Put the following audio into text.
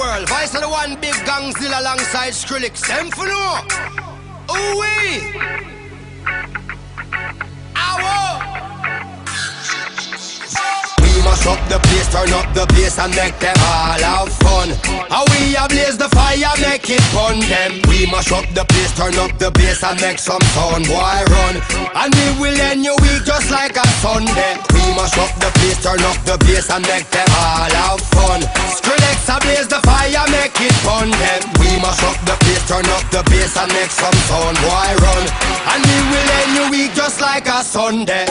world. Vice of the one big gangzilla alongside Skrillex. Them for no. Ooh-wee. Mash up the place, turn up the bass and make them all have fun. How we ablaze the fire, make it fun them. We mash up the place, turn up the bass and make some sound, boy run. And we will end your week just like a Sunday. We mash up the place, turn up the bass and make them all have fun. Skrillex ablaze the fire, make it fun them. We mash up the place, turn up the bass and make some sound, boy run. And we will end your week just like a Sunday.